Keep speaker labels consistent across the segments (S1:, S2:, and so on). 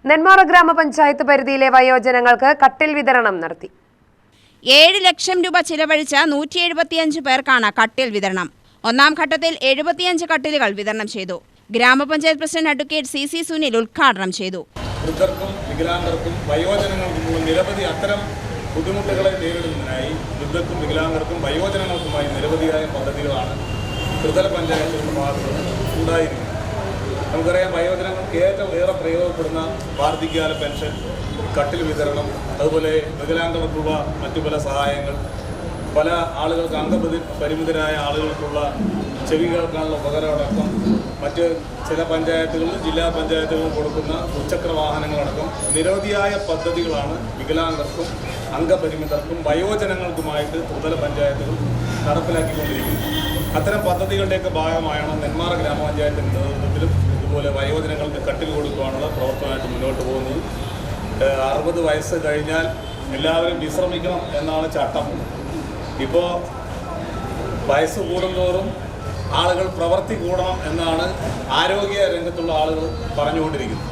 S1: നെന്മാറ ഗ്രാമപഞ്ചായത്ത് പരിധിയിലെ വയോജനങ്ങൾക്ക് കട്ടിൽ വിതരണം നടത്തി.
S2: 7 ലക്ഷം രൂപ ചിലവഴിച്ച 175 പേർക്കാണ് കട്ടിൽ വിതരണം. ഒന്നാം ഘട്ടത്തിൽ 75 കട്ടിലുകൾ വിതരണം ചെയ്തു. ഗ്രാമപഞ്ചായത്ത് പ്രസിഡന്റ് അഡ്വക്കേറ്റ് CC സുനിൽ ഉദ്ഘാടനം ചെയ്തു.
S3: വൃദ്ധർക്കും വികലാംഗർക്കും വയോജനങ്ങൾക്കുമുള്ള നിരവധി അത്തരം ബുദ്ധിമുട്ടുകളെ നേരിടുന്നതിനായി വൃദ്ധർക്കും വികലാംഗർക്കും വയോജനങ്ങൾക്കുമായി നിരവധിയായ പദ്ധതികളാണ് ത്രിതല പഞ്ചായത്തുകളുടെ ഭാഗത്തുനിന്ന് ഉണ്ടായിരിക്കുന്നത്. നമുക്കറിയാം, വയോജനങ്ങൾക്ക് ഏറ്റവും ഏറെ പ്രയോജനപ്പെടുന്ന വാർദ്ധക്യകാല പെൻഷൻ, കട്ടിൽ വിതരണം, അതുപോലെ വികലാംഗർക്കുള്ള മറ്റു പല സഹായങ്ങൾ, പല ആളുകൾക്ക് അംഗപരിമിതരായ ആളുകൾക്കുള്ള ചെവി കേൾക്കാനുള്ള ഉപകരണമടക്കം, മറ്റ് ചില പഞ്ചായത്തുകളിലും ജില്ലാ പഞ്ചായത്തുകളിലും കൊടുക്കുന്ന മുച്ചക്ര വാഹനങ്ങളടക്കം നിരവധിയായ പദ്ധതികളാണ് വികലാംഗർക്കും അംഗപരിമിതർക്കും വയോജനങ്ങൾക്കുമായിട്ട് ത്രിതല പഞ്ചായത്തുകൾ നടപ്പിലാക്കിക്കൊണ്ടിരിക്കുന്നത്. അത്തരം പദ്ധതികളുടെയൊക്കെ ഭാഗമായാണ് നെന്മാറ ഗ്രാമപഞ്ചായത്തിൻ്റെ നേതൃത്വത്തിലും ഇതുപോലെ വയോജനങ്ങൾക്ക് കട്ടിൽ കൊടുക്കുവാനുള്ള പ്രവർത്തനമായിട്ട് മുന്നോട്ട് പോകുന്നത്. 60 വയസ്സ് കഴിഞ്ഞാൽ എല്ലാവരും വിശ്രമിക്കണം എന്നാണ് ചട്ടം. ഇപ്പോൾ വയസ്സ് കൂടുന്തോറും ആളുകൾ പ്രവൃത്തി കൂടണം എന്നാണ് ആരോഗ്യ രംഗത്തുള്ള ആളുകൾ പറഞ്ഞുകൊണ്ടിരിക്കുന്നത്.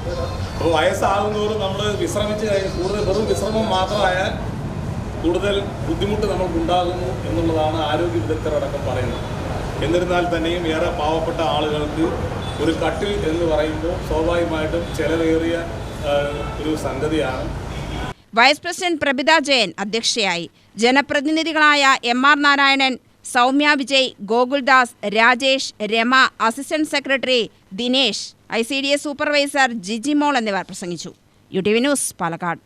S3: അപ്പോൾ വയസ്സാകുന്തോറും നമ്മൾ വിശ്രമിച്ച് കഴിഞ്ഞ് കൂടുതൽ വെറും വിശ്രമം മാത്രമായാൽ കൂടുതൽ ബുദ്ധിമുട്ട് നമുക്കുണ്ടാകുന്നു എന്നുള്ളതാണ് ആരോഗ്യ വിദഗ്ധരടക്കം പറയുന്നത്. എന്നിരുന്നാൽ തന്നെയും ഏറെ പാവപ്പെട്ട ആളുകൾക്ക് ഒരു കട്ടിൽ എന്ന് പറയുമ്പോൾ സ്വാഭാവികമായിട്ടും ചെലവേറിയ ഒരു സംഗതിയാണ്.
S2: വൈസ് പ്രസിഡന്റ് പ്രഭിത ജയൻ അധ്യക്ഷയായി. ജനപ്രതിനിധികളായ MR Narayanan, Soumya Vijay, Gokuldas, Rajesh, Rama, assistant secretary Dinesh, ICDS supervisor Jijimol എന്നിവർ പ്രസംഗിച്ചു. UTV news, Palakkad.